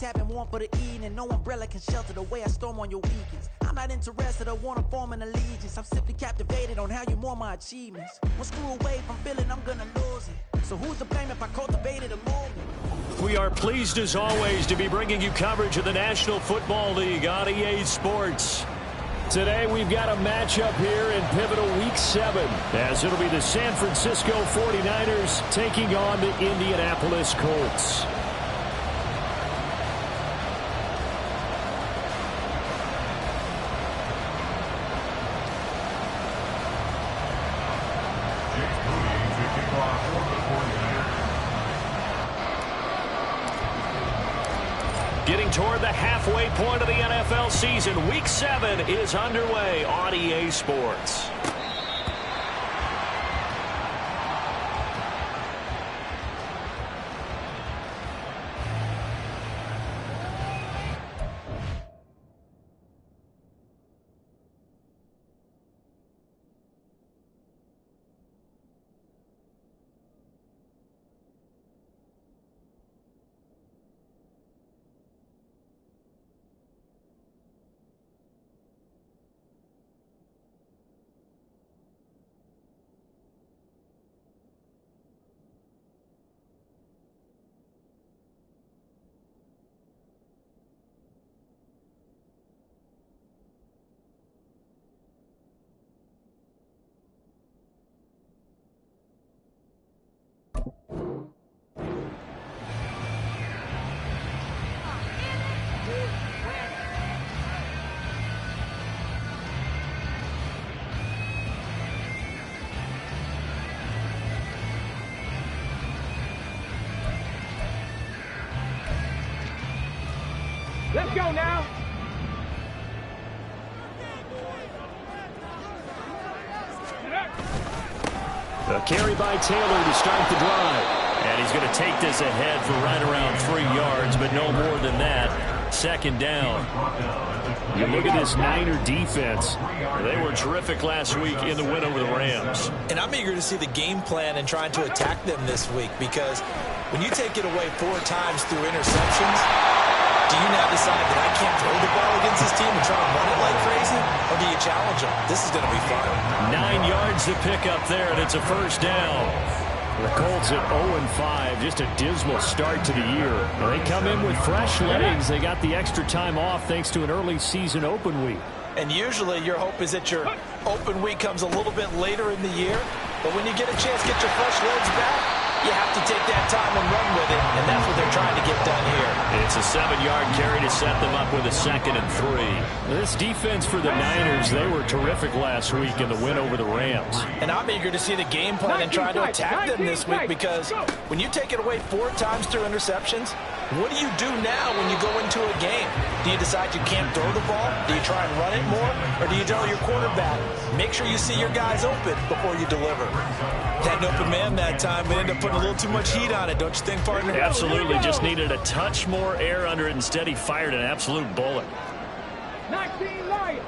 Having one for the evening, no umbrella can shelter the way I storm on your weekends. I'm not interested or want to form an allegiance. I'm simply captivated on how you more my achievements. One screw away from feeling I'm gonna lose it. So who's to blame if I cultivated a movement? We are pleased as always to be bringing you coverage of the National Football League on EA Sports. Today we've got a matchup here in pivotal week 7 as it'll be the San Francisco 49ers taking on the Indianapolis Colts. Getting toward the halfway point of the NFL season, Week 7 is underway on EA Sports. Let's go now. A carry by Taylor to start the drive. And he's going to take this ahead for right around 3 yards, but no more than that. Second down. You look at this Niner defense. They were terrific last week in the win over the Rams. And I'm eager to see the game plan and trying to attack them this week, because when you take it away 4 times through interceptions, do you now decide that I can't throw the ball against this team and try to run it like crazy? Or do you challenge them? This is going to be fun. 9 yards to pick up there, and it's a first down. The Colts at 0-5, just a dismal start to the year. Well, they come in with fresh legs. They got the extra time off thanks to an early season open week. And usually your hope is that your open week comes a little bit later in the year. But when you get a chance to get your fresh legs back, you have to take that time and run with it, and that's what they're trying to get done here. It's a 7-yard carry to set them up with a 2nd and 3. This defense for the Niners, they were terrific last week in the win over the Rams. And I'm eager to see the game plan and try to attack them this week, because when you take it away 4 times through interceptions, what do you do now when you go into a game? Do you decide you can't throw the ball? Do you try and run it more? Or do you tell your quarterback, make sure you see your guys open before you deliver? Had an open man that time, but ended up putting a little too much heat on it, don't you think, partner? Absolutely, just needed a touch more air under it. Instead, he fired an absolute bullet. 19 Lions.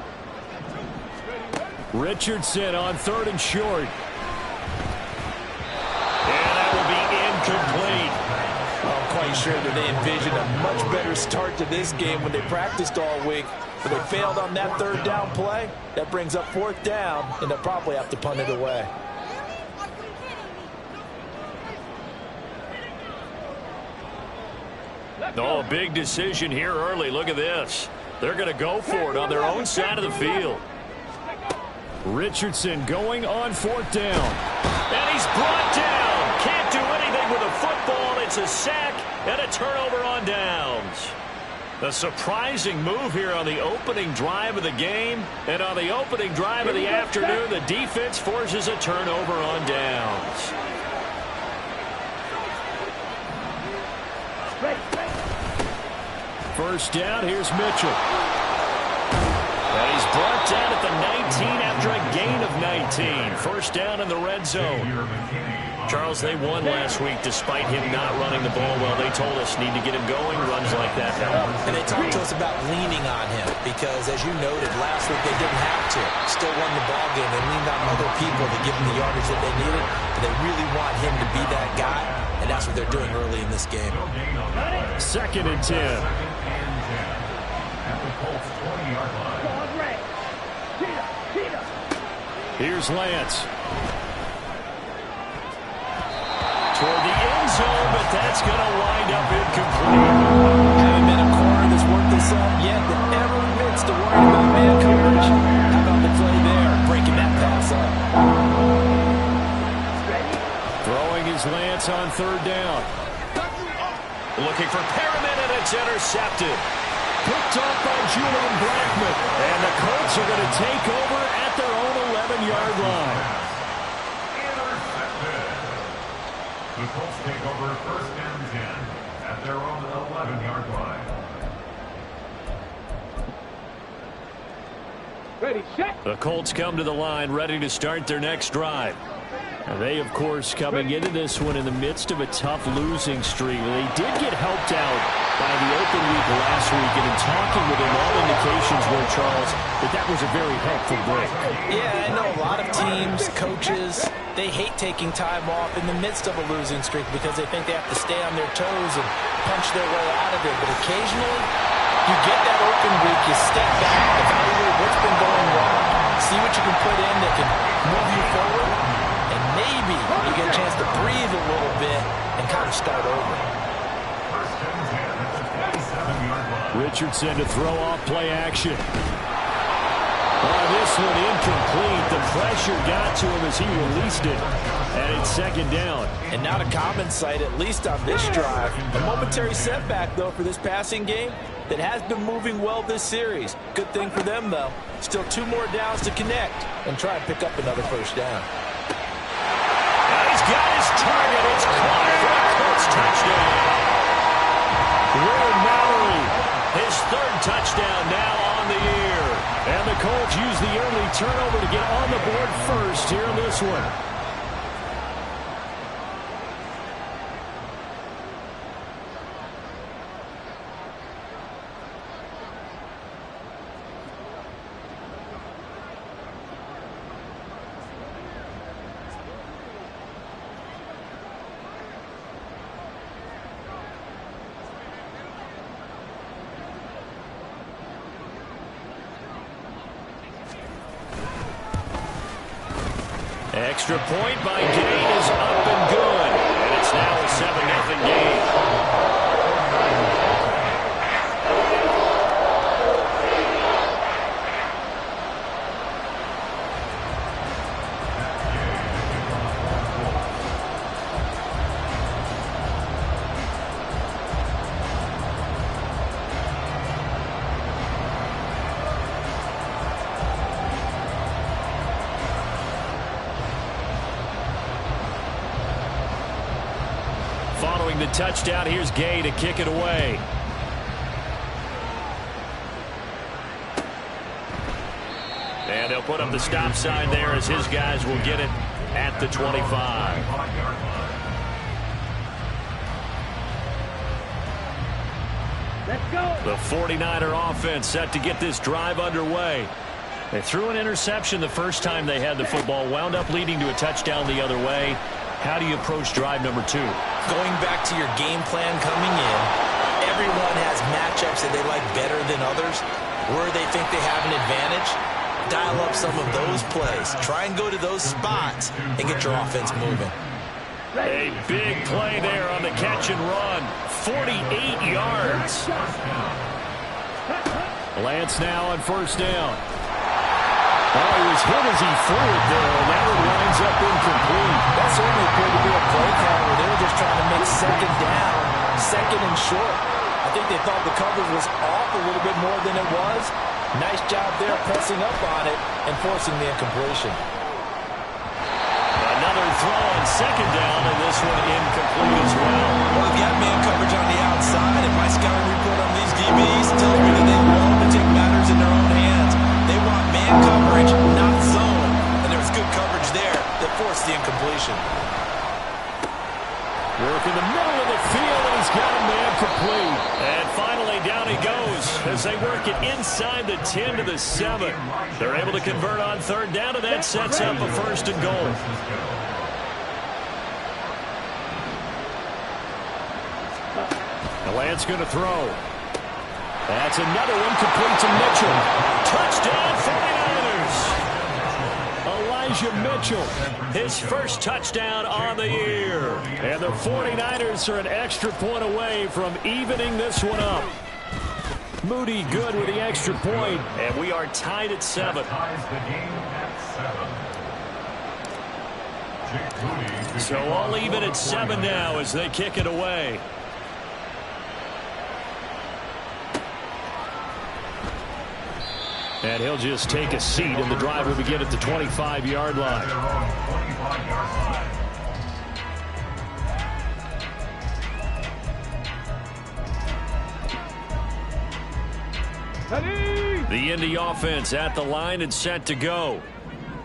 Richardson on 3rd and short. And that will be incomplete. I'm quite sure that they envisioned a much better start to this game when they practiced all week, but they failed on that 3rd down play. That brings up 4th down, and they'll probably have to punt it away. Oh, big decision here early. Look at this. They're going to go for it on their own side of the field. Richardson going on 4th down. And he's brought down. Can't do anything with a football. It's a sack and a turnover on downs. A surprising move here on the opening drive of the game. And on the opening drive of the afternoon, the defense forces a turnover on downs. First down, here's Mitchell. And he's brought down at the 19 after a gain of 19. First down in the red zone. Charles, they won last week despite him not running the ball well. They told us need to get him going. Runs like that help. And they talked to us about leaning on him because, as you noted, last week they didn't have to. Still won the ball game. They leaned on other people to give them the yardage that they needed. But they really want him to be that guy. And And that's what they're doing early in this game. 2nd and 10. Here's Lance. Toward the end zone, but that's going to wind up incomplete. Haven't been a corner that's worked this up yet that ever admits to worrying about man coverage. How about the play there, breaking that pass up? Throwing his Lance on 3rd down. Looking for Perriman, and it's intercepted. Picked off by Julian Blackmon. And the Colts are going to take over at their own 11-yard line. The Colts take over 1st and 10 at their own 11-yard line. Ready, set. The Colts come to the line ready to start their next drive. And they, of course, coming into this one in the midst of a tough losing streak. They did get helped out by the open week last week, and in talking with him, all indications were, Charles, that was a very helpful break. Yeah, I know a lot of teams, coaches, they hate taking time off in the midst of a losing streak because they think they have to stay on their toes and punch their way out of it. But occasionally, you get that open week, you step back, evaluate what's been going wrong, see what you can put in that can move you forward, and maybe you get a chance to breathe a little bit and kind of start over. Richardson to throw off play action. This one incomplete. The pressure got to him as he released it. And it's 2nd down. And not a common sight, at least on this drive. A momentary setback, though, for this passing game that has been moving well this series. Good thing for them, though. Still 2 more downs to connect and try and pick up another 1st down. And he's got his target. It's caught for a Colts touchdown. Will Mallory, his 3rd touchdown now on the year. And the Colts use the early turnover to get on the board first here in this one. Extra point by Gane is up and good. And it's now a 7-0 game. Following the touchdown, here's Gay to kick it away. And they'll put up the stop sign there as his guys will get it at the 25. Let's go. The 49er offense set to get this drive underway. They threw an interception the first time they had the football, wound up leading to a touchdown the other way. How do you approach drive number 2? Going back to your game plan coming in, everyone has matchups that they like better than others, where they think they have an advantage. Dial up some of those plays. Try and go to those spots and get your offense moving. A big play there on the catch and run. 48 yards. Lance now on 1st down. Oh, he was hit as he threw it there, and that one winds up incomplete. That certainly appeared to be a play call where they were just trying to make 2nd down, 2nd and short. I think they thought the coverage was off a little bit more than it was. Nice job there pressing up on it and forcing the incompletion. Another throw on 2nd down, and this one incomplete as well. Well, they've got man coverage on the outside, and my scouting report on these DBs tells me that they love to take matters in their own hands. They want man coverage, not zone. And there's good coverage there that forced the incompletion. Work in the middle of the field, and he's got a man complete. And finally, down he goes as they work it inside the 10 to the 7. They're able to convert on 3rd down, and that sets up a 1st and goal. Lance going to throw. That's another one complete to Mitchell. Touchdown 49ers. Elijah Mitchell, his first touchdown on the year. And the 49ers are an extra point away from evening this one up. Moody good with the extra point. And we are tied at 7. So all even at 7 now as they kick it away. And he'll just take a seat, and the drive will begin at the 25-yard line. The Indy offense at the line and set to go.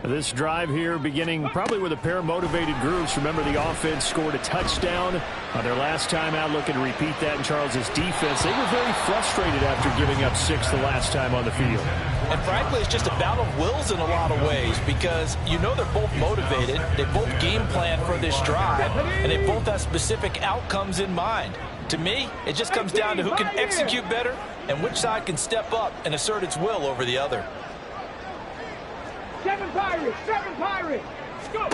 This drive here beginning probably with a pair of motivated groups. Remember, the offense scored a touchdown on their last time out, looking to repeat that in Charles's defense. They were very frustrated after giving up 6 the last time on the field. And frankly, it's just a battle of wills in a lot of ways because you know they're both motivated. They both game plan for this drive, and they both have specific outcomes in mind. To me, it just comes down to who can execute better and which side can step up and assert its will over the other. 7 Pirates! 7 Pirates! Let's go!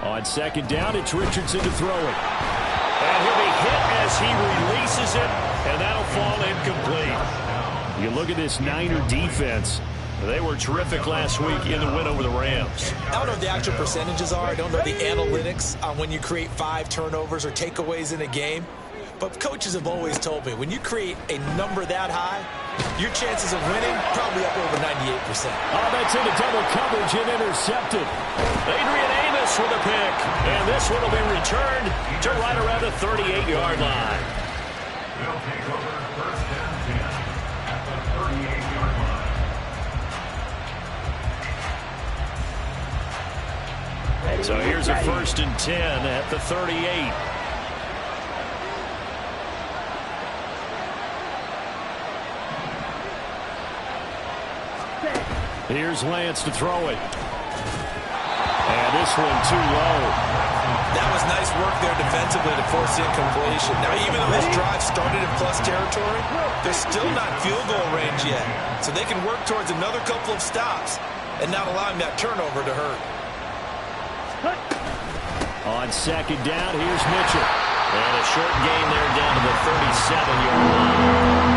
On second down, it's Richardson to throw it. And he'll be hit as he releases it, and that'll fall incomplete. You look at this Niner defense. They were terrific last week in the win over the Rams. I don't know what the actual percentages are. I don't know the analytics on when you create 5 turnovers or takeaways in a game. But coaches have always told me, when you create a number that high, your chances of winning probably up over 98%. Oh, that's into double coverage and intercepted. Adrian Amos with a pick. And this one will be returned to right around the 38-yard line. They'll take over first and 10 at the 38-yard line. So here's a first and 10 at the 38. Here's Lance to throw it. And this one too low. That was nice work there defensively to force the incompletion. Now, even though this drive started in plus territory, they're still not field goal range yet. So they can work towards another couple of stops and not allowing that turnover to hurt. On second down, here's Mitchell. And a short gain there down to the 37-yard line.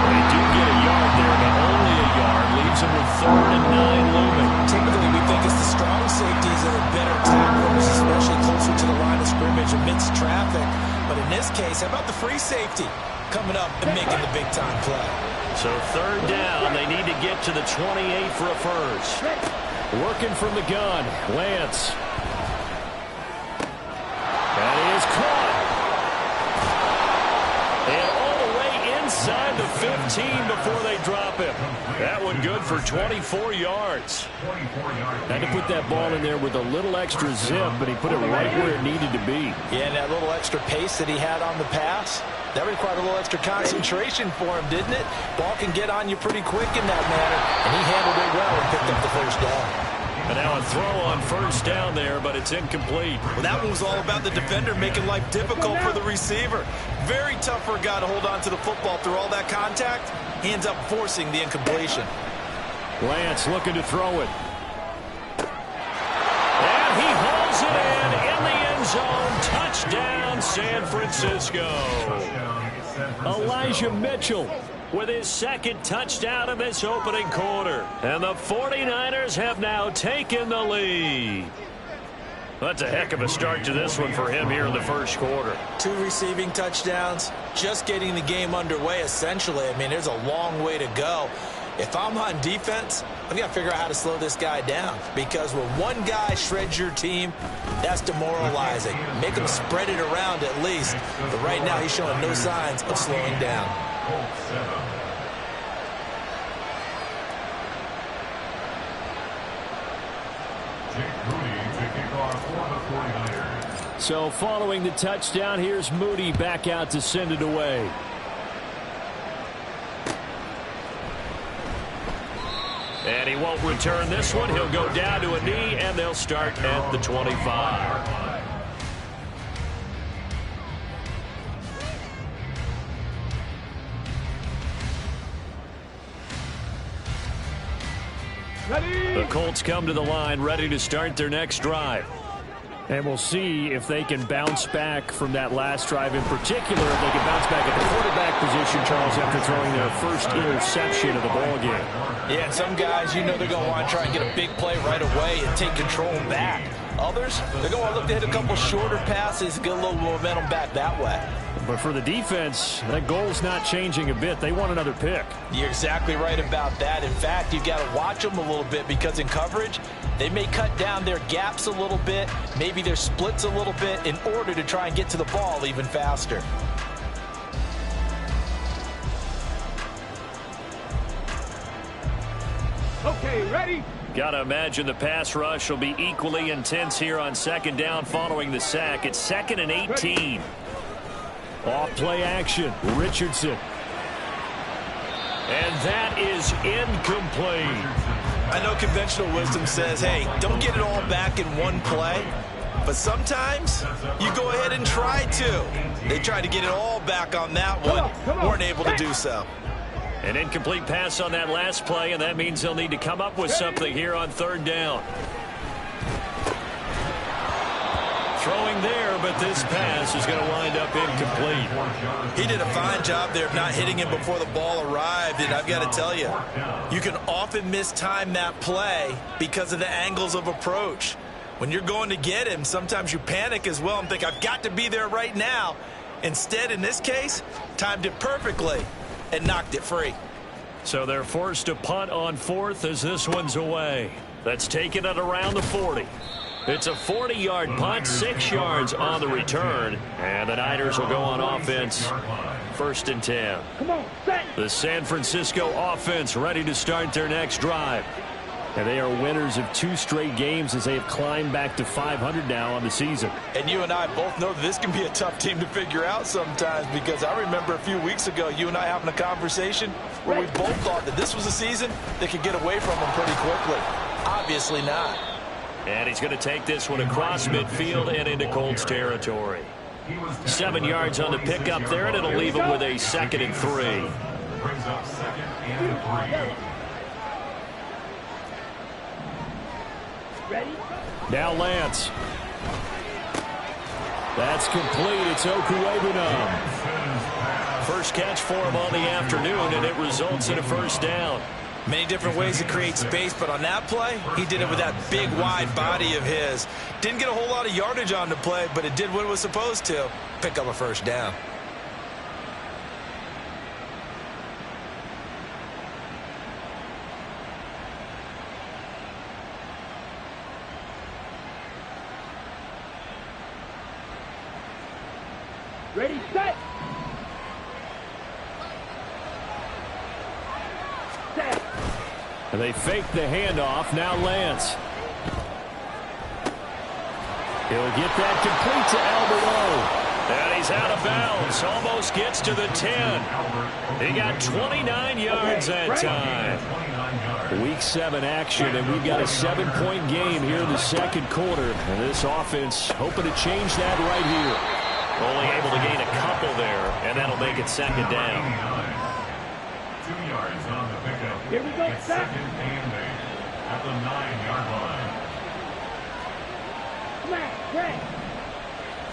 They do get a yard there, but only a yard. Leaves them with 3rd and 9 looming. Typically, we think it's the strong safeties that are better tacklers, especially closer to the line of scrimmage amidst traffic. But in this case, how about the free safety coming up and making the big-time play? So 3rd down, they need to get to the 28 for a first. Working from the gun, Lance. That is caught. And all the way inside the 15 before they drop him. That one good for 24 yards. Had to put that ball in there with a little extra zip, but he put it right where it needed to be. Yeah, and that little extra pace that he had on the pass, that required a little extra concentration for him, didn't it? Ball can get on you pretty quick in that manner, and he handled it well and picked up the first down. And now a throw on first down there, but it's incomplete. Well, that one was all about the defender making life difficult for the receiver. Very tough for a guy to hold on to the football through all that contact. He ends up forcing the incompletion. Lance looking to throw it. And he hauls it in the end zone. Touchdown, San Francisco. Elijah Mitchell with his 2nd touchdown in this opening quarter. And the 49ers have now taken the lead. That's a heck of a start to this one for him here in the first quarter. 2 receiving touchdowns, just getting the game underway essentially. I mean, there's a long way to go. If I'm on defense, I've got to figure out how to slow this guy down, because when one guy shreds your team, that's demoralizing. Make him spread it around at least. But right now, he's showing no signs of slowing down. So following the touchdown, here's Moody back out to send it away. And he won't return this one. He'll go down to a knee, and they'll start at the 25. The Colts come to the line ready to start their next drive. And we'll see if they can bounce back from that last drive in particular, if they can bounce back at the quarterback position, Charles, after throwing their first interception of the ball game. Yeah, some guys, you know they're going to want to try and get a big play right away and take control back. Others, they're going to want to look to hit a couple shorter passes, get a little momentum back that way. But for the defense, that goal's not changing a bit. They want another pick. You're exactly right about that. In fact, you've got to watch them a little bit because in coverage, they may cut down their gaps a little bit, maybe their splits a little bit in order to try and get to the ball even faster. Okay, ready? Gotta imagine the pass rush will be equally intense here on second down following the sack. It's 2nd and 18. Off play action, Richardson. And that is incomplete. I know conventional wisdom says, hey, don't get it all back in one play. But sometimes you go ahead and try to. They tried to get it all back on that one. Weren't able to do so. An incomplete pass on that last play, and that means they'll need to come up with something here on 3rd down. Throwing there, but this pass is going to wind up incomplete. He did a fine job there of not hitting him before the ball arrived, and I've got to tell you, you can often mistime that play because of the angles of approach. When you're going to get him, sometimes you panic as well and think, I've got to be there right now. Instead, in this case, timed it perfectly and knocked it free. So they're forced to punt on 4th as this one's away. That's taken at around the 40. It's a 40-yard punt, 6 yards on the return, and the Niners will go on offense. 1st and 10. Come on, set. The San Francisco offense ready to start their next drive. And they are winners of 2 straight games as they have climbed back to 500 now on the season. And you and I both know that this can be a tough team to figure out sometimes, because I remember a few weeks ago you and I having a conversation where we both thought that this was a season that could get away from them pretty quickly. Obviously not. And he's going to take this one across midfield and into Colts territory. 7 yards on the pickup there, and it'll leave him with a 2nd and 3. Brings up 2nd and 3. Ready? Now Lance. That's complete. It's Okuwebunam. First catch for him on the afternoon, and it results in a 1st down. Many different ways to create space, but on that play, he did it with that big, wide body of his. Didn't get a whole lot of yardage on the play, but it did what it was supposed to. Pick up a 1st down. Ready, set. Set. And they fake the handoff. Now Lance. He'll get that complete to Alberto. And he's out of bounds. Almost gets to the 10. He got 29 yards that time. Week 7 action, and we've got a 7-point game here in the 2nd quarter. And this offense hoping to change that right here. Only able to gain a couple there, and that'll make it 2nd down. 2 yards on the pickup. Here we go, It's set. 2nd and 8 at the 9-yard line. Smash, Greg.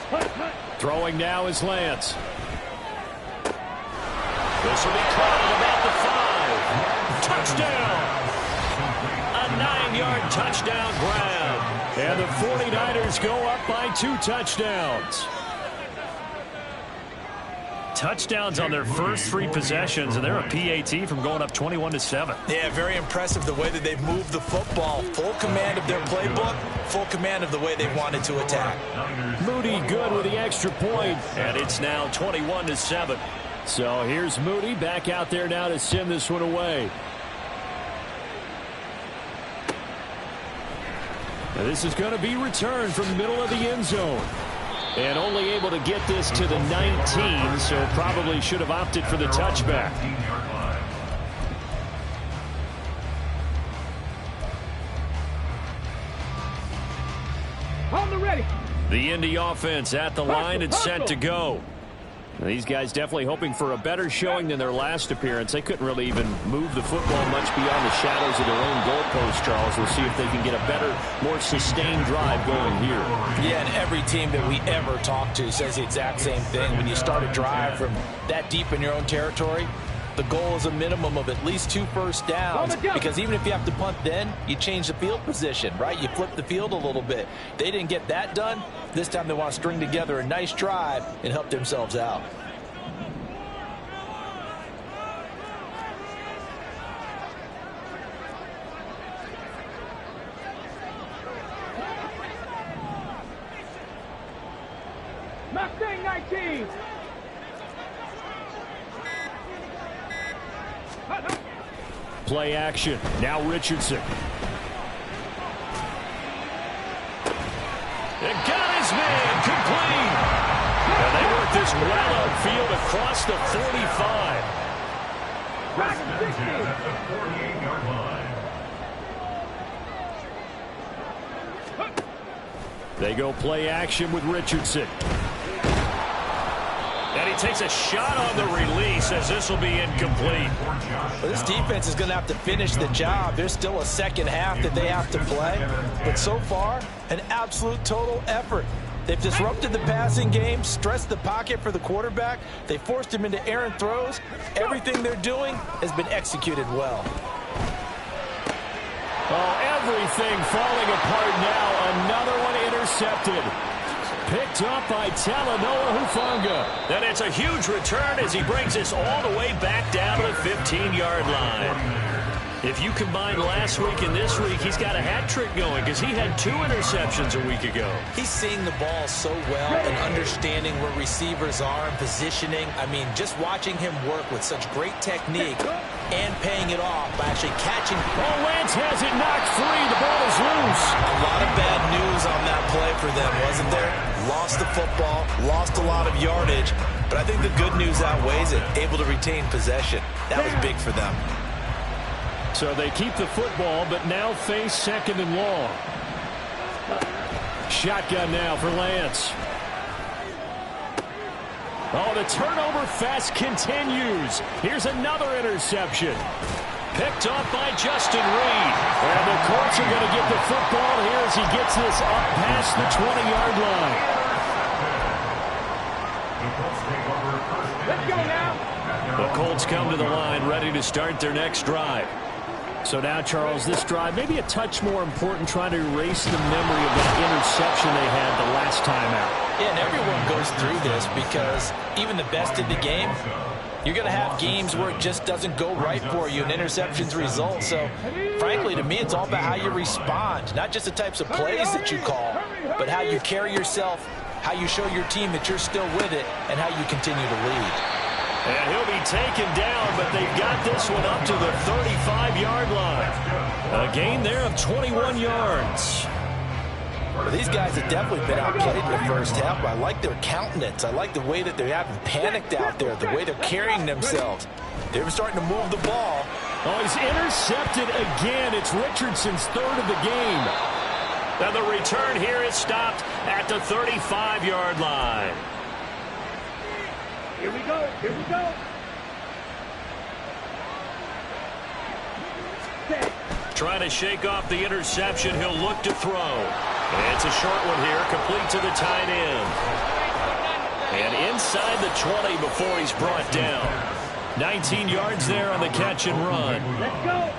Hunt, hunt. Throwing now is Lance. This will be caught at about the 5. Touchdown! A 9-yard touchdown grab. And the 49ers go up by 2 touchdowns. Touchdowns on their first 3 possessions, and they're a PAT from going up 21-7. Yeah, very impressive the way that they've moved the football. Full command of their playbook, full command of the way they wanted to attack. Moody good with the extra point. And it's now 21-7. So here's Moody back out there now to send this one away. And this is going to be returned from the middle of the end zone. And only able to get this to the 19, so probably should have opted for the touchback. On the ready. The Indy offense at the line and set to go. These guys definitely hoping for a better showing than their last appearance. They couldn't really even move the football much beyond the shadows of their own goalpost, Charles. We'll see if they can get a better, more sustained drive going here. Yeah, and every team that we ever talk to says the exact same thing. When you start a drive from that deep in your own territory, the goal is a minimum of at least 2 first downs, because even if you have to punt then, you change the field position, right? You flip the field a little bit. They didn't get that done. This time they want to string together a nice drive and help themselves out. Mustang 19. Play action. Now Richardson. And got his man complete. And they work this well upfield across the 45. Rock 60. At the 48-yard line. They go play action with Richardson. And he takes a shot on the release as this will be incomplete. Well, this defense is going to have to finish the job. There's still a second half that they have to play. But so far, an absolute total effort. They've disrupted the passing game, stressed the pocket for the quarterback. They forced him into errant throws. Everything they're doing has been executed well. Oh, everything falling apart now. Another one intercepted. Picked up by Talanoa Hufanga. And it's a huge return as he brings this all the way back down to the 15-yard line. If you combine last week and this week, he's got a hat trick going because he had 2 interceptions a week ago. He's seeing the ball so well and understanding where receivers are and positioning. I mean, just watching him work with such great technique and paying it off by actually catching. Oh, Lance has it knocked free. The ball is loose. A lot of bad news on that play for them, wasn't there? Lost the football, lost a lot of yardage, but I think the good news outweighs it. Able to retain possession. That was big for them. So they keep the football, but now face 2nd and long. Shotgun now for Lance. Oh, the turnover fest continues. Here's another interception. Picked off by Justin Reed. And the Colts are going to get the football here as he gets this up past the 20-yard line. Let's go now. The Colts come to the line ready to start their next drive. So now, Charles, this drive may be a touch more important, trying to erase the memory of that interception they had the last time out. Yeah, and everyone goes through this because even the best in the game, you're going to have games where it just doesn't go right for you and interceptions result. So, frankly, to me, it's all about how you respond, not just the types of plays that you call, but how you carry yourself, how you show your team that you're still with it, and how you continue to lead. And he'll be taken down, but they've got this one up to the 35-yard line. A gain there of 21 yards. Well, these guys have definitely been outplayed in the first half, but I like their countenance. I like the way that they haven't panicked out there, the way they're carrying themselves. They're starting to move the ball. Oh, he's intercepted again. It's Richardson's 3rd of the game. And the return here is stopped at the 35-yard line. Here we go. Here we go. Set. Trying to shake off the interception. He'll look to throw. And it's a short one here, complete to the tight end. And inside the 20 before he's brought down. 19 yards there on the catch and run. Let's go.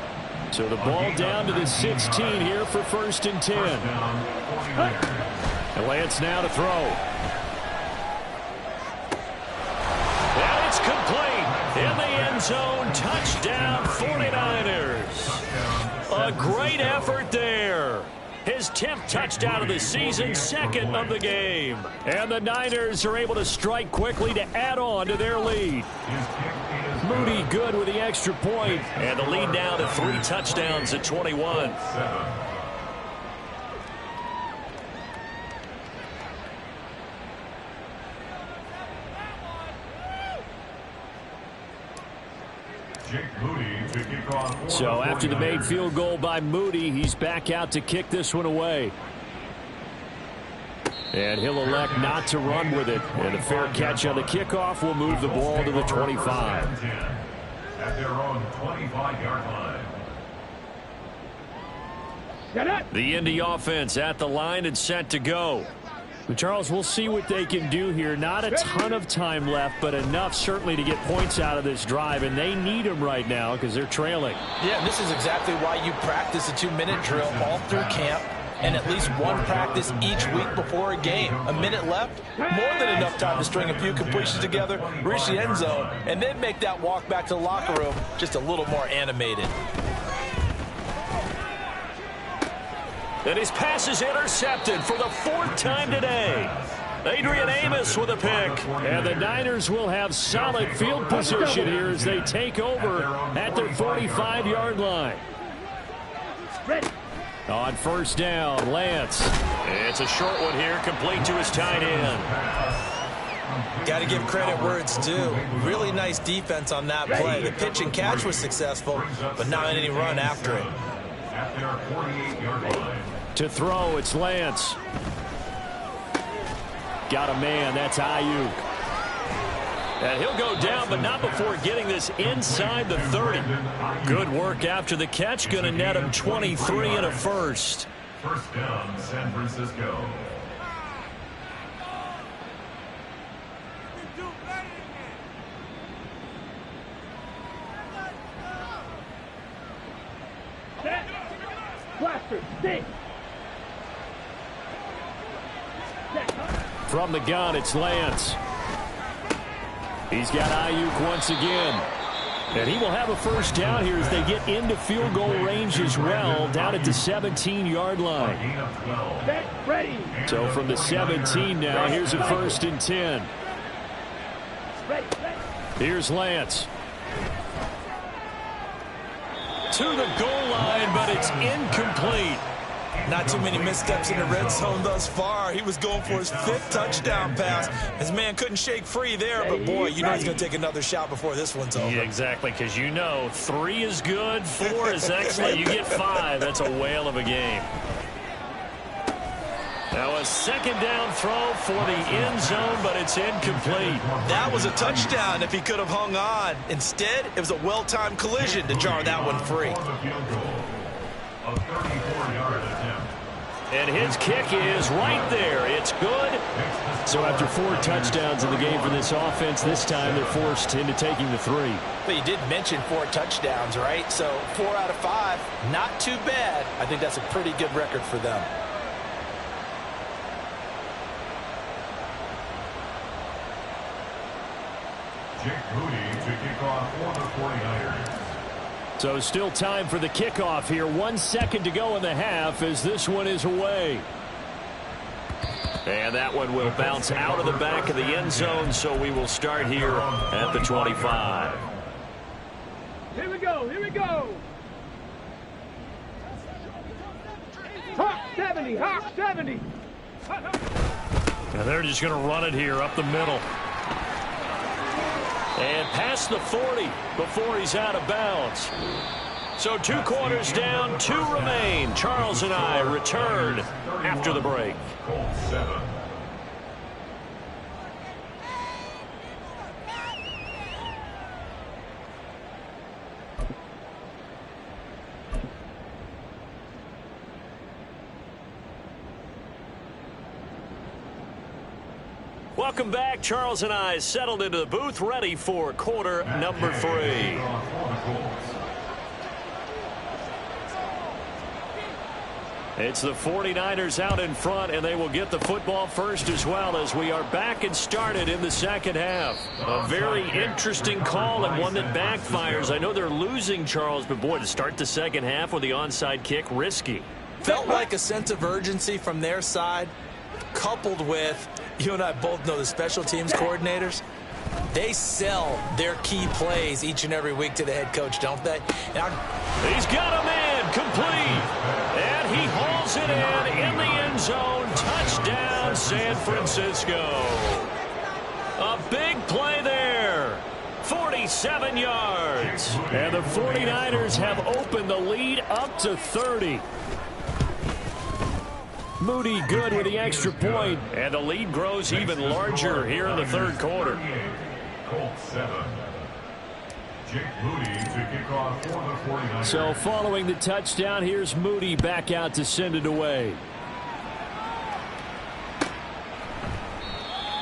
So the ball down to the 16 here for 1st and 10. And Lance now to throw. And it's complete. In the end zone, touchdown 49ers. A great effort there. His 10th touchdown of the season, 2nd of the game. And the Niners are able to strike quickly to add on to their lead. Moody good with the extra point. And the lead now to 3 touchdowns at 21. So after the made field goal by Moody, he's back out to kick this one away. And he'll elect not to run with it. And a fair catch on the kickoff will move the ball to the 25. At their own 25-yard line. The Indy offense at the line and set to go. Charles, we'll see what they can do here. Not a ton of time left, but enough certainly to get points out of this drive, and they need them right now because they're trailing. Yeah, and this is exactly why you practice a 2-minute drill all through camp and at least one practice each week before a game. A minute left, more than enough time to string a few completions together, reach the end zone, and then make that walk back to the locker room just a little more animated. And his pass is intercepted for the 4th time today. Adrian Amos with a pick. And the Niners will have solid field position here as they take over at their 45-yard line. On first down, Lance. It's a short one here, complete to his tight end. Got to give credit where it's due. Really nice defense on that play. The pitch and catch was successful, but not any run after it. At their 48-yard line. To throw, it's Lance. Got a man, that's Ayuk. And he'll go down, but not before getting this inside the 30. Good work after the catch, going to net him 23 and a first. First down, San Francisco. Blaster, stick. From the gun, it's Lance. He's got Ayuk once again. And he will have a first down here as they get into field goal range as well, down at the 17-yard line. Ready. So from the 17 now, here's a 1st and 10. Here's Lance. To the goal line, but it's incomplete. Not too many missteps in the red zone thus far. He was going for his 5th touchdown pass. His man couldn't shake free there, but boy, you know he's going to take another shot before this one's over. Yeah, exactly, because you know 3 is good, 4 is excellent. You get 5. That's a whale of a game. Now a 2nd down throw for the end zone, but it's incomplete. That was a touchdown if he could have hung on. Instead, it was a well-timed collision to jar that one free. A 34-yard attempt. And his kick is right there. It's good. So after 4 touchdowns in the game for this offense, this time they're forced into taking the 3. But you did mention 4 touchdowns, right? So 4 out of 5, not too bad. I think that's a pretty good record for them. Jake Moody to kick off for the 49ers. So still time for the kickoff here. 1 second to go in the half as this one is away. And that one will bounce out of the back of the end zone, so we will start here at the 25. Here we go, here we go. Hawk 70, Hawk 70. And they're just going to run it here up the middle. And past the 40 before he's out of bounds. So 2 quarters down, 2 remain. Charles and I return after the break. Colts 7. Welcome back. Charles and I settled into the booth, ready for quarter number 3. It's the 49ers out in front, and they will get the football first as well as we are back and started in the second half. A very interesting call and one that backfires. I know they're losing, Charles, but boy, to start the second half with the onside kick, risky. Felt like a sense of urgency from their side, coupled with, you and I both know the special teams coordinators, they sell their key plays each and every week to the head coach, don't they? Now, he's got a man complete, and he hauls it in the end zone. Touchdown, San Francisco. A big play there. 47 yards. And the 49ers have opened the lead up to 30. Moody good with the extra point. And the lead grows even larger here in the third quarter. Colts 7. Jake Moody to kick off for the 49ers. So following the touchdown, here's Moody back out to send it away.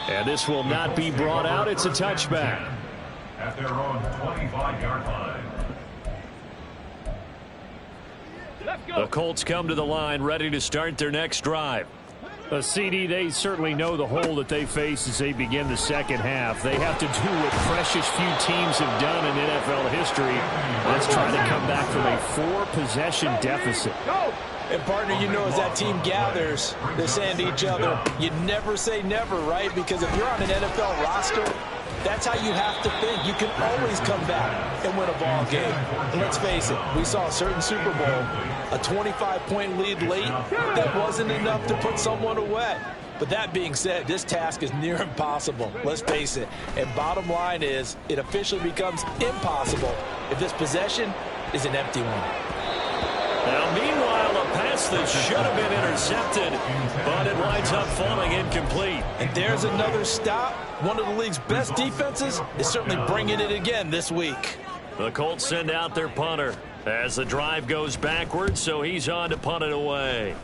And this will not be brought out. It's a touchback. At their own 25-yard line. Let's go. The Colts come to the line ready to start their next drive. CD, they certainly know the hole that they face as they begin the second half. They have to do what freshest few teams have done in NFL history. Let's try to come back from a 4-possession deficit. Go. And, partner, you know, as that team gathers, they're saying to each other, you never say never, right? Because if you're on an NFL roster, that's how you have to think. You can always come back and win a ball game. And let's face it, we saw a certain Super Bowl, a 25-point lead late, that wasn't enough to put someone away. But that being said, this task is near impossible. Let's face it. And bottom line is, it officially becomes impossible if this possession is an empty one. Now, meanwhile, a pass that should have been intercepted, but it winds up falling incomplete. And there's another stop. One of the league's best defenses is certainly bringing it again this week. The Colts send out their punter as the drive goes backwards, so he's on to punt it away.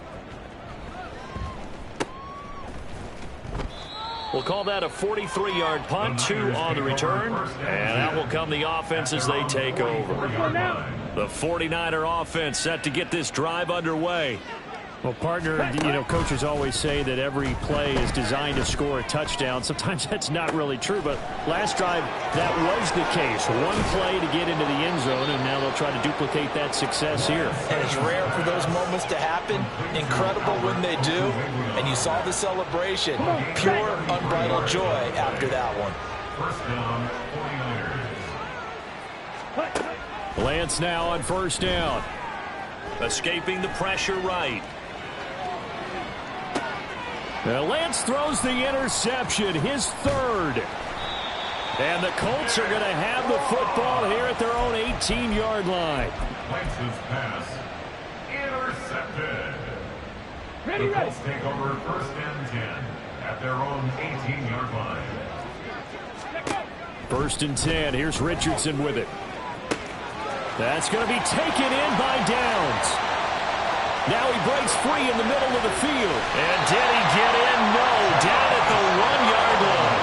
We'll call that a 43-yard punt, 2 on the return, and that will come the offense as they take over. The 49er offense set to get this drive underway. Well, partner, you know, coaches always say that every play is designed to score a touchdown. Sometimes that's not really true, but last drive, that was the case. One play to get into the end zone, and now they'll try to duplicate that success here. And it's rare for those moments to happen. Incredible when they do. And you saw the celebration. Pure, unbridled joy after that one. First down, 49ers. Lance now on first down. Escaping the pressure right. Lance throws the interception, his third. And the Colts are going to have the football here at their own 18-yard line. Lance's pass intercepted. Ready, The ready. Colts take over first and 10 at their own 18-yard line. First and 10. Here's Richardson with it. That's going to be taken in by Downs. Now he breaks free in the middle of the field. And did he get in? No, down at the 1-yard line.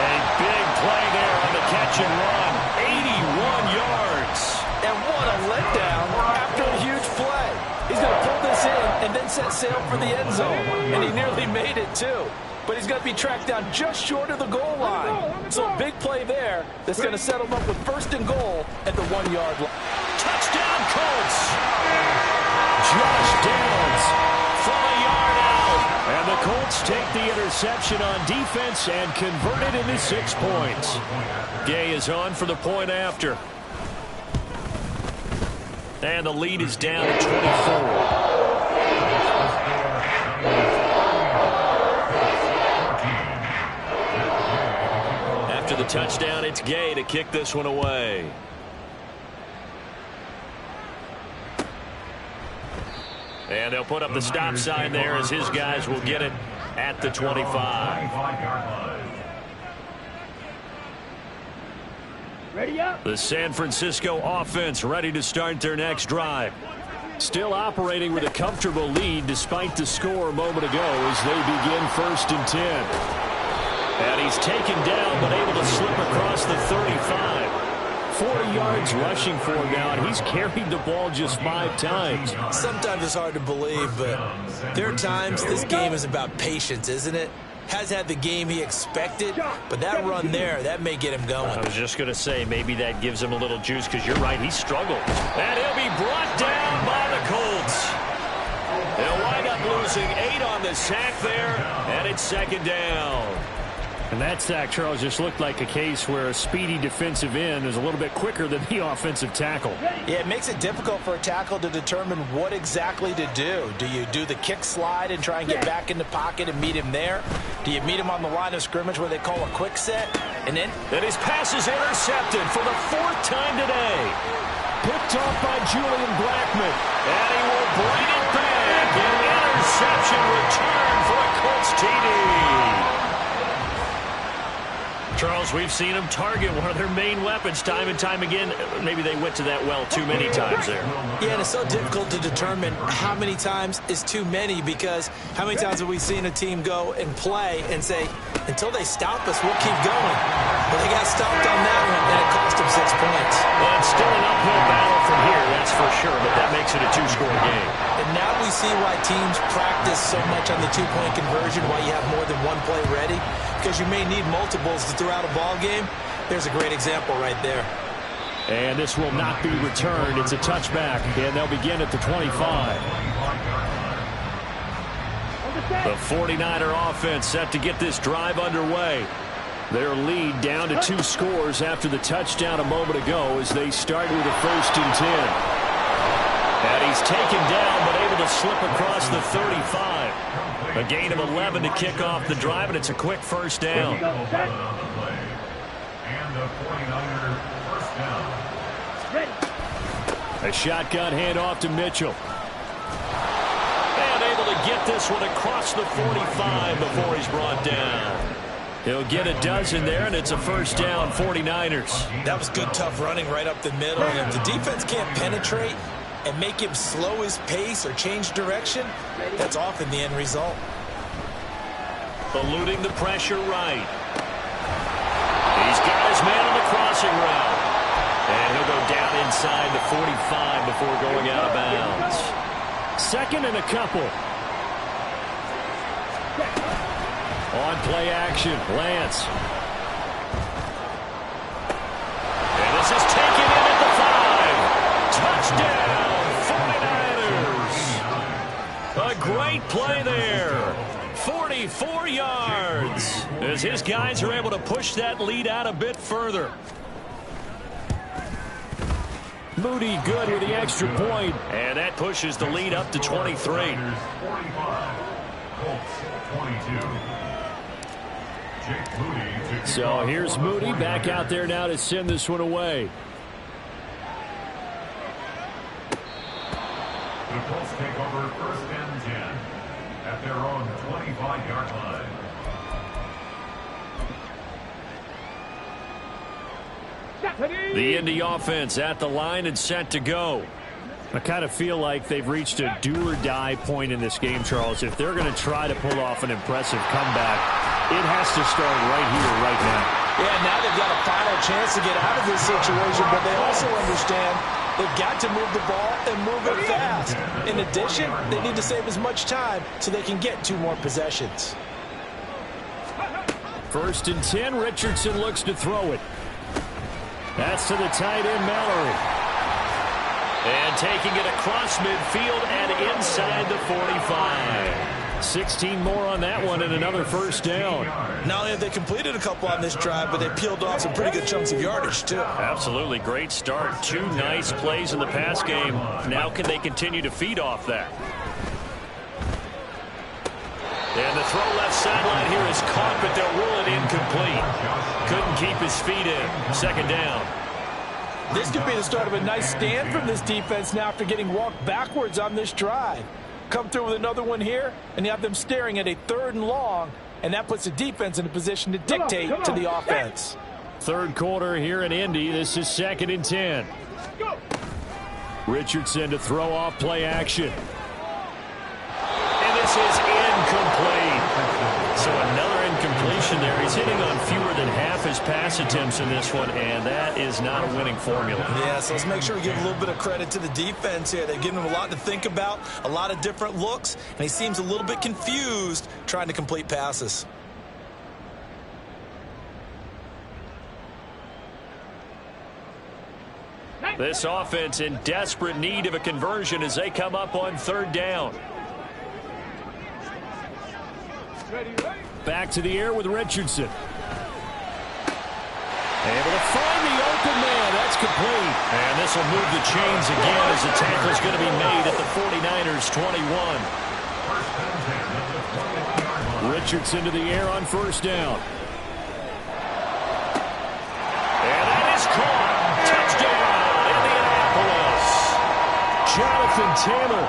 A big play there on the catch and run. 81 yards. And what a letdown after a huge play. He's going to pull this in and then set sail for the end zone. And he nearly made it, too. But he's going to be tracked down just short of the goal line. So a big play there that's going to set him up with first and goal at the 1-yard line. Touchdown, Colts. Josh Downs from a yard out. And the Colts take the interception on defense and convert it into 6 points. Gay is on for the point after. And the lead is down to 24. After the touchdown, it's Gay to kick this one away. And they'll put up the stop sign there as his guys will get it at the 25. Ready up. The San Francisco offense ready to start their next drive. Still operating with a comfortable lead despite the score a moment ago as they begin first and 10. And he's taken down but able to slip across the 35. 40 yards rushing for him now, and he's carried the ball just 5 times. Sometimes it's hard to believe, but there are times this game is about patience, isn't it? Has had the game he expected, but that run there, that may get him going. I was just going to say, maybe that gives him a little juice, because you're right, he struggled. And he'll be brought down by the Colts. They'll wind up losing 8 on the sack there, and it's second down. And that sack, Charles, just looked like a case where a speedy defensive end is a little bit quicker than the offensive tackle. Yeah, it makes it difficult for a tackle to determine what exactly to do. Do you do the kick slide and try and get back in the pocket and meet him there? Do you meet him on the line of scrimmage where they call a quick set? And his pass is intercepted for the 4th time today. Picked off by Julian Blackmon. And he will bring it back and interception return for a Colts TD. Charles, we've seen them target one of their main weapons time and time again. Maybe they went to that well too many times there. Yeah, and it's so difficult to determine how many times is too many, because how many times have we seen a team go and play and say, until they stop us, we'll keep going. But they got stopped on that one, and it cost them 6 points. Well, it's still an uphill battle from here, that's for sure, but that makes it a two-score game. And now we see why teams practice so much on the two-point conversion, why you have more than one play ready, because you may need multiples to throw out a ball game. There's a great example right there. And this will not be returned. It's a touchback, and they'll begin at the 25. The 49er offense set to get this drive underway. Their lead down to 2 scores after the touchdown a moment ago as they start with a 1st and 10. And he's taken down but able to slip across the 35. A gain of 11 to kick off the drive, and it's a quick first down. And the 49er first down. A shotgun handoff to Mitchell. And able to get this one across the 45 before he's brought down. He'll get a dozen there, and it's a first down, 49ers. That was good, tough running right up the middle. And if the defense can't penetrate and make him slow his pace or change direction, that's often the end result. Eluding the pressure right. He's got his man on the crossing route. And he'll go down inside the 45 before going out of bounds. 2nd and a couple. On play action, Lance. And this is taken in at the 5. Touchdown, 49ers. A great play there. 44 yards as his guys are able to push that lead out a bit further. Moody good with the extra point. And that pushes the lead up to 23. 45, Colts 22. Jake Moody to kick So off here's for the Moody back 49ers. out there now to send this one away. The Colts take over 1st and 10 at their own 25-yard line. The Indy offense at the line and set to go. I kind of feel like they've reached a do-or-die point in this game, Charles. If they're going to try to pull off an impressive comeback, it has to start right here, right now. Yeah, now they've got a final chance to get out of this situation, but they also understand they've got to move the ball and move it fast. In addition, they need to save as much time so they can get 2 more possessions. 1st and 10, Richardson looks to throw it. That's to the tight end, Mallory. And taking it across midfield and inside the 45. 16 more on that one and another first down. Not only have they completed a couple on this drive, but they peeled off some pretty good chunks of yardage, too. Absolutely great start. 2 nice plays in the pass game. Now can they continue to feed off that? And the throw left sideline here is caught, but they'll rule it incomplete. Couldn't keep his feet in. 2nd down. This could be the start of a nice stand from this defense now after getting walked backwards on this drive. Come through with another one here, and you have them staring at a 3rd and long, and that puts the defense in a position to dictate to the offense. 3rd quarter here in Indy. This is 2nd and 10. Richardson to throw off play action. And this is incomplete. So another incompletion there. He's hitting on fewer than half his pass attempts in this one, and that is not a winning formula. Yeah, so let's make sure we give a little bit of credit to the defense here. They've given him a lot to think about, a lot of different looks, and he seems a little bit confused trying to complete passes. This offense in desperate need of a conversion as they come up on 3rd down. Back to the air with Richardson. Able to find the open man. That's complete. And this will move the chains again as the tackle is going to be made at the 49ers 21. Richardson to the air on 1st down. And that is caught. Touchdown, Indianapolis. Jonathan Taylor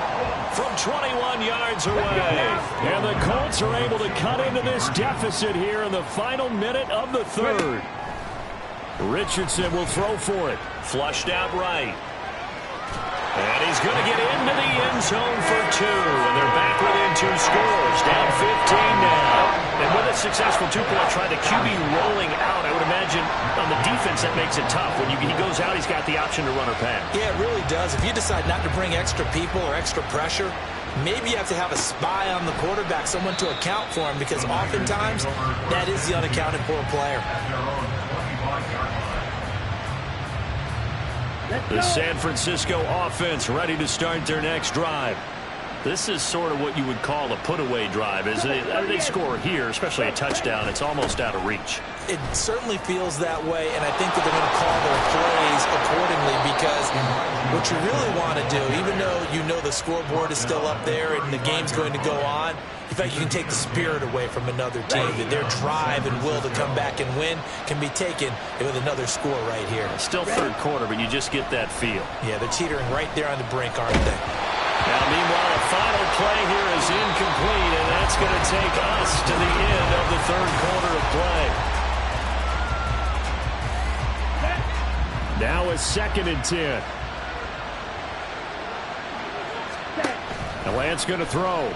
from 21 yards away. And the Colts are able to cut into this deficit here in the final minute of the third. Richardson will throw for it. Flushed out right. And he's going to get into the end zone for 2. And they're back within 2 scores. Down 15 now. And with a successful 2-point try, the QB rolling out, I would imagine on the defense that makes it tough. When he goes out, he's got the option to run or pass. Yeah, it really does. If you decide not to bring extra people or extra pressure, maybe you have to have a spy on the quarterback, someone to account for him, because oftentimes that is the unaccounted for player. The San Francisco offense ready to start their next drive. This is sort of what you would call a put-away drive, isn't it? They score here, especially a touchdown. It's almost out of reach. It certainly feels that way, and I think that they're going to call their plays accordingly, because what you really want to do, even though you know the scoreboard is still up there and the game's going to go on, in fact, you can take the spirit away from another team. That their drive and will to come back and win can be taken with another score right here. Still third quarter, but you just get that feel. Yeah, they're teetering right there on the brink, aren't they? Now, meanwhile, the final play here is incomplete, and that's going to take us to the end of the third quarter of play. Now a 2nd and 10. And Lance going to throw.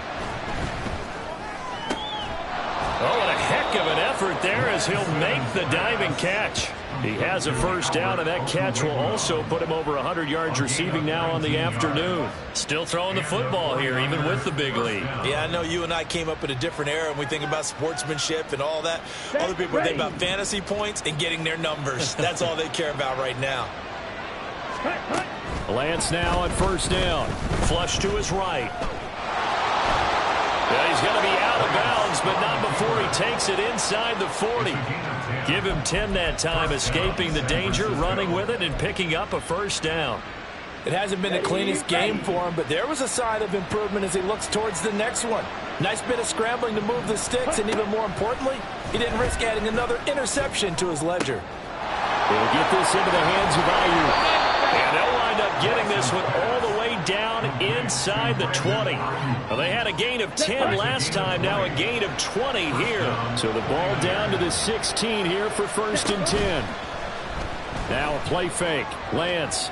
Oh, and a heck of an effort there as he'll make the diving catch. He has a first down, and that catch will also put him over 100 yards receiving now on the afternoon. Still throwing the football here, even with the big lead. Yeah, I know you and I came up in a different era, and we think about sportsmanship and all that. Other people think about fantasy points and getting their numbers. That's all they care about right now. Lance now on first down. Flush to his right. Yeah, he's going to be out of bounds, but not before he takes it inside the 40. Give him 10 that time, escaping the danger, running with it, and picking up a first down. It hasn't been the cleanest game for him, but there was a sign of improvement as he looks towards the next one. Nice bit of scrambling to move the sticks, and even more importantly, he didn't risk adding another interception to his ledger. They'll get this into the hands of Ayuk. And they'll wind up getting this one all the way down inside the 20. Well, they had a gain of 10 last time, now a gain of 20 here. So the ball down to the 16 here for 1st and 10. Now a play fake. Lance.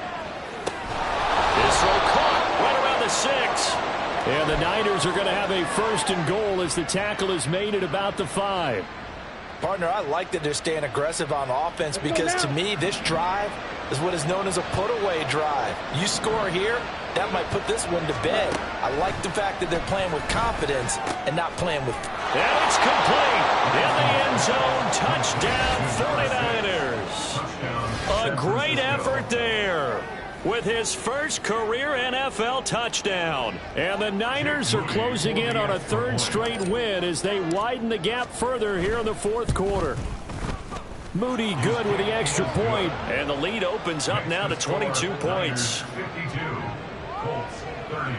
This throw caught right around the 6. And the Niners are going to have a 1st and goal as the tackle is made at about the 5. Partner, I like that they're staying aggressive on offense, because to me, this drive is what is known as a put-away drive. You score here, that might put this one to bed. I like the fact that they're playing with confidence and not playing with... And it's complete. In the end zone, touchdown 49ers. A great effort there with his first career NFL touchdown. And the Niners are closing in on a 3rd straight win as they widen the gap further here in the 4th quarter. Moody good with the extra point. And the lead opens up now to 22 points. 52, Colts 30.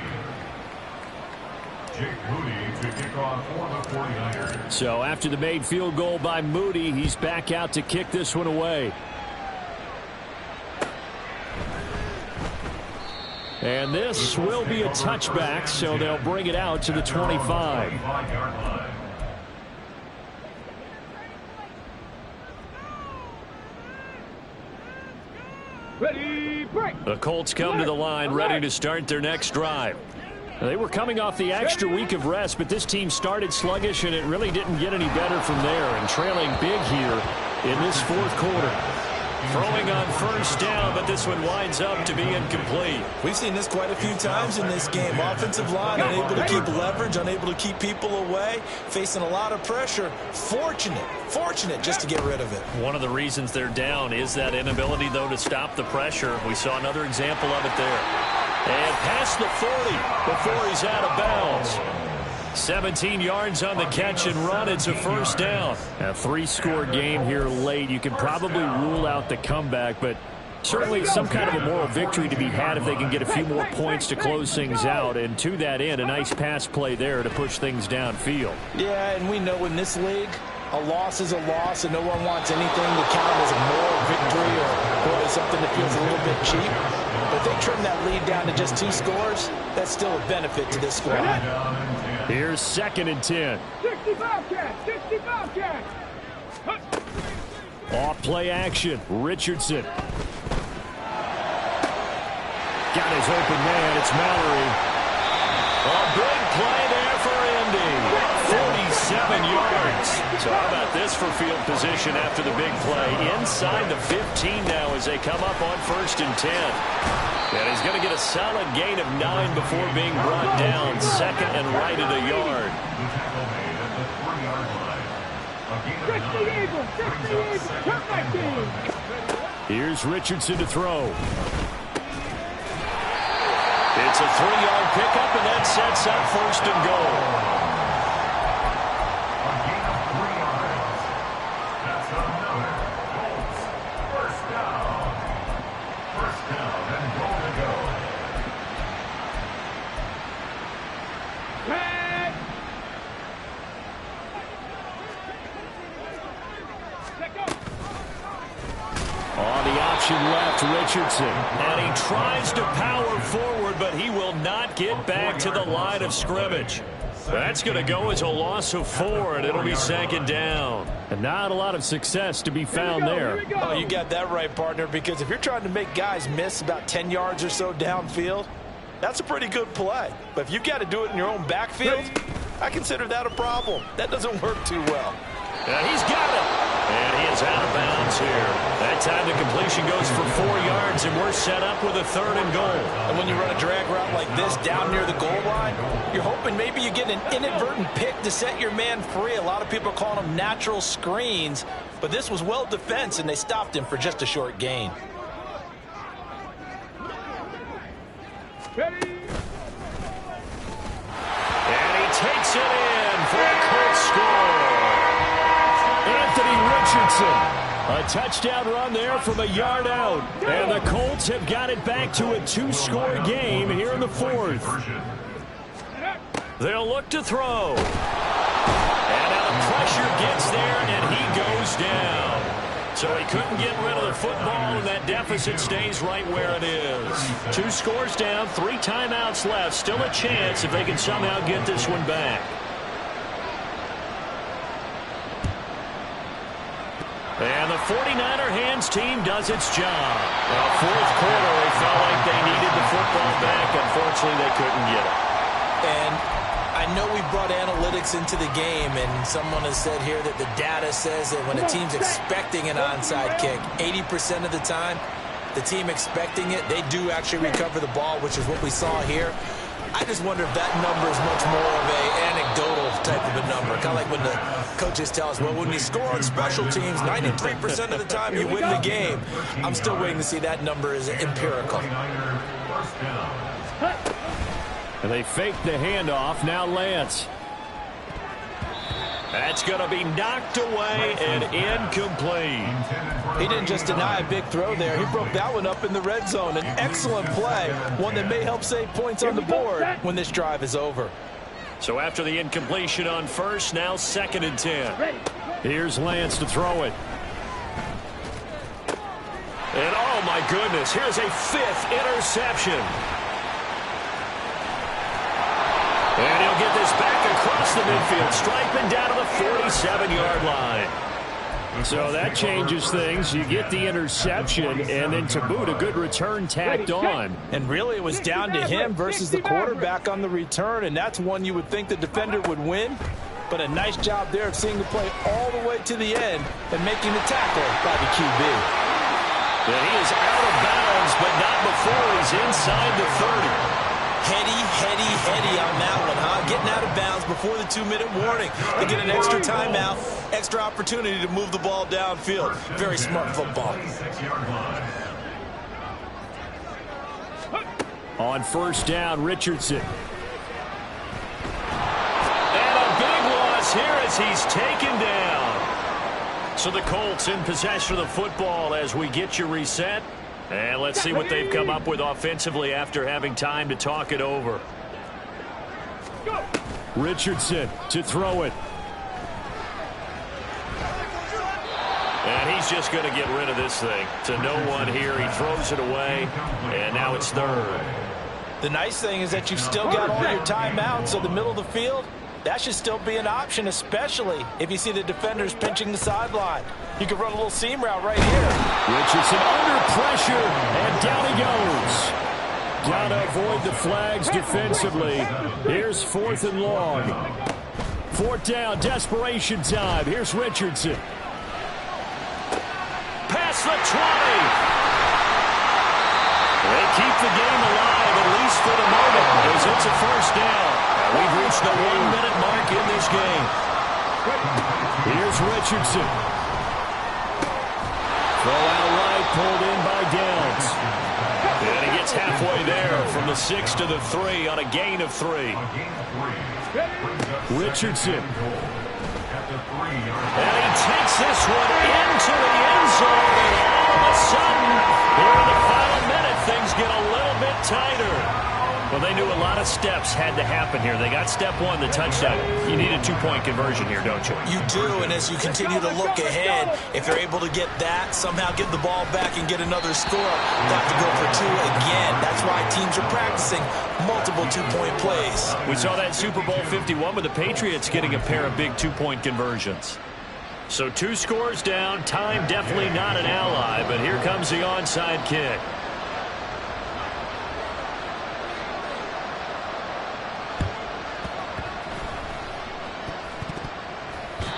Jake Moody to kick off for the 49ers. So after the made field goal by Moody, he's back out to kick this one away. And this will be a touchback, so they'll bring it out to the 25. Ready, break. The Colts come to the line ready to start their next drive. They were coming off the extra week of rest, but this team started sluggish, and it really didn't get any better from there, and trailing big here in this 4th quarter. Throwing on first down, but this one winds up to be incomplete. We've seen this quite a few times in this game. Offensive line unable to keep leverage, unable to keep people away, facing a lot of pressure. Fortunate just to get rid of it. One of the reasons they're down is that inability, though, to stop the pressure. We saw another example of it there. And past the 40 before he's out of bounds. 17 yards on the catch and run. It's a first down. A 3-score game here late. You can probably rule out the comeback, but certainly some kind of a moral victory to be had if they can get a few more points to close things out. And to that end, a nice pass play there to push things downfield. Yeah, and we know in this league, a loss is a loss, and no one wants anything to count as a moral victory or something that feels a little bit cheap. But if they trim that lead down to just 2 scores, that's still a benefit to this squad. Here's 2nd and 10. 65 catch, 65 catch. Off play action. Richardson. Got his open man. It's Mallory. A big play there for Indy. 47 yards. So how about this for field position after the big play? Inside the 15 now as they come up on 1st and 10. And he's going to get a solid gain of 9 before being brought down. 2nd and right at a yard. Here's Richardson to throw. It's a 3-yard pickup, and that sets up 1st and goal. A gain of 3 yards. That's another Colts first down. First down and goal to go. On the option left, Richardson. And he tries to power forward, but he will not get back to the line of scrimmage. That's going to go as a loss of 4, and it'll be 2nd down. And not a lot of success to be found there. Oh, you got that right, partner, because if you're trying to make guys miss about 10 yards or so downfield, that's a pretty good play. But if you've got to do it in your own backfield, I consider that a problem. That doesn't work too well. And he's got it. And he is out of bounds here. That time the completion goes for 4 yards, and we're set up with a 3rd and goal. And when you run a drag route like this down near the goal line, you're hoping maybe you get an inadvertent pick to set your man free. A lot of people are calling them natural screens, but this was well defense, and they stopped him for just a short gain. Ready? And he takes it in for a Colts score. Anthony Richardson. A touchdown run there from a yard out. And the Colts have got it back to a 2-score game here in the 4th. They'll look to throw. And now the pressure gets there, and he goes down. So he couldn't get rid of the football, and that deficit stays right where it is. 2 scores down, 3 timeouts left. Still a chance if they can somehow get this one back. And the 49er hands team does its job. Well, 4th quarter, they felt like they needed the football back. Unfortunately, they couldn't get it. And I know we brought analytics into the game, and someone has said here that the data says that when a team's expecting an onside kick, 80% of the time, the team expecting it, they do actually recover the ball, which is what we saw here. I just wonder if that number is much more of a anecdotal type of a number. Kind of like when the coaches tell us, well, when you score on special teams, 93% of the time you win the game. I'm still waiting to see that number is empirical. And they fake the handoff. Now Lance. That's going to be knocked away and incomplete. He didn't just deny a big throw there. He broke that one up in the red zone. An excellent play, one that may help save points on the board when this drive is over. So after the incompletion on 1st, now 2nd and 10. Here's Lance to throw it. And oh my goodness, here's a 5th interception. And he'll get this back across the midfield, striping down to the 47-yard line. So that changes things. You get the interception, and then to boot, a good return tacked on. And really, it was down to him versus the quarterback on the return, and that's one you would think the defender would win. But a nice job there of seeing the play all the way to the end and making the tackle by the QB. And he is out of bounds, but not before he's inside the 30. Heady on that one, huh? Getting out of bounds before the 2-minute warning. They get an extra timeout, extra opportunity to move the ball downfield. Very smart football. On 1st down, Richardson. And a big loss here as he's taken down. So the Colts in possession of the football as we get you reset. And let's see what they've come up with offensively after having time to talk it over. Richardson to throw it. And he he's just going to get rid of this thing. To no one here. He throws it away, and now it's third. The nice thing is that you've still got all your timeouts, so the middle of the field, that should still be an option, especially if you see the defenders pinching the sideline. You can run a little seam route right here. Richardson under pressure, and down he goes. Got to avoid the flags defensively. Here's 4th and long. 4th down, desperation time. Here's Richardson. Past the 20. They keep the game alive, at least for the moment, as it's a first down. We've reached the 1-minute mark in this game. Here's Richardson. Throw out right, pulled in by Downs. And he gets halfway there from the 6 to the 3 on a gain of 3. Richardson. And he takes this one into the end zone. And all of a sudden, here in the final minute, things get a little bit tighter. Well, they knew a lot of steps had to happen here. They got step 1, the touchdown. You need a 2-point conversion here, don't you? You do, and as you continue to look ahead, if they're able to get that, somehow get the ball back and get another score, they have to go for 2 again. That's why teams are practicing multiple 2-point plays. We saw that Super Bowl 51 with the Patriots getting a pair of big 2-point conversions. So 2 scores down, time definitely not an ally, but here comes the onside kick.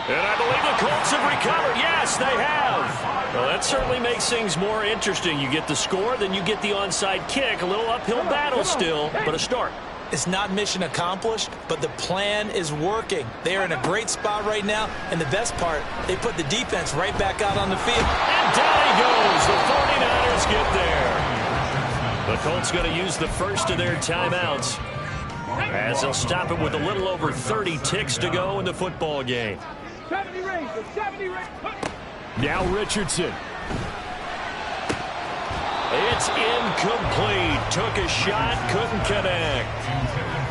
And I believe the Colts have recovered. Yes, they have. Well, that certainly makes things more interesting. You get the score, then you get the onside kick. A little uphill battle still, but a start. It's not mission accomplished, but the plan is working. They are in a great spot right now, and the best part, they put the defense right back out on the field. And down he goes. The 49ers get there. The Colts going to use the first of their timeouts, as they'll stop it with a little over 30 ticks to go in the football game. 70 Rangers, 70 Rangers. Now Richardson. It's incomplete. Took a shot, couldn't connect.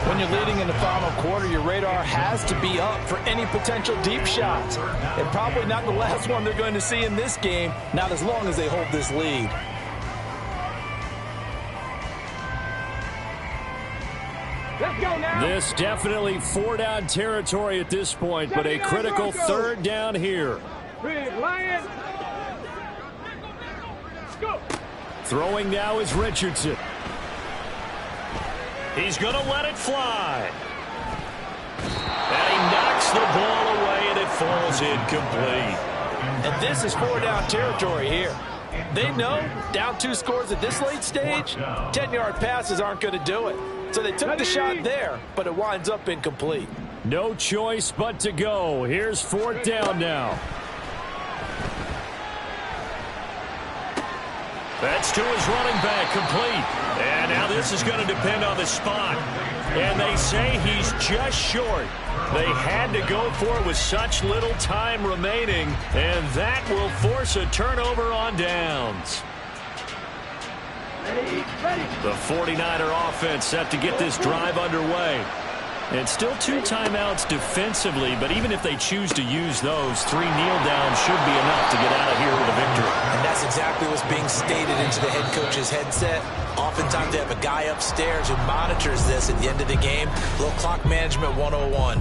When you're leading in the final quarter, your radar has to be up for any potential deep shots. And probably not the last one they're going to see in this game, not as long as they hold this lead. Let's go now. This definitely 4-down territory at this point, but a critical 3rd down here. Big Lions. Let's go. Throwing now is Richardson. He's going to let it fly. And he knocks the ball away, and it falls incomplete. And this is 4-down territory here. They know down 2 scores at this late stage, 10-yard passes aren't going to do it. So they took the shot there, but it winds up incomplete. No choice but to go. Here's 4th down now. That's to his running back, complete. And now this is going to depend on the spot. And they say he's just short. They had to go for it with such little time remaining, and that will force a turnover on downs. The 49er offense set to get this drive underway. And still 2 timeouts defensively, but even if they choose to use those, 3 kneel downs should be enough to get out of here with a victory. And that's exactly what's being stated into the head coach's headset. Oftentimes they have a guy upstairs who monitors this at the end of the game. A little clock management 101.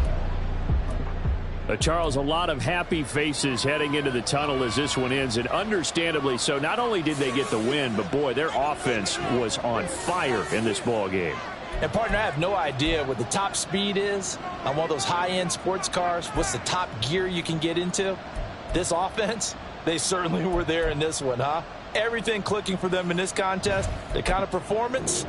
Charles, a lot of happy faces heading into the tunnel as this one ends, and understandably so. Not only did they get the win, but boy, their offense was on fire in this ball game. And, partner, I have no idea what the top speed is on one of those high-end sports cars. What's the top gear you can get into? This offense, they certainly were there in this one, huh? Everything clicking for them in this contest. The kind of performance,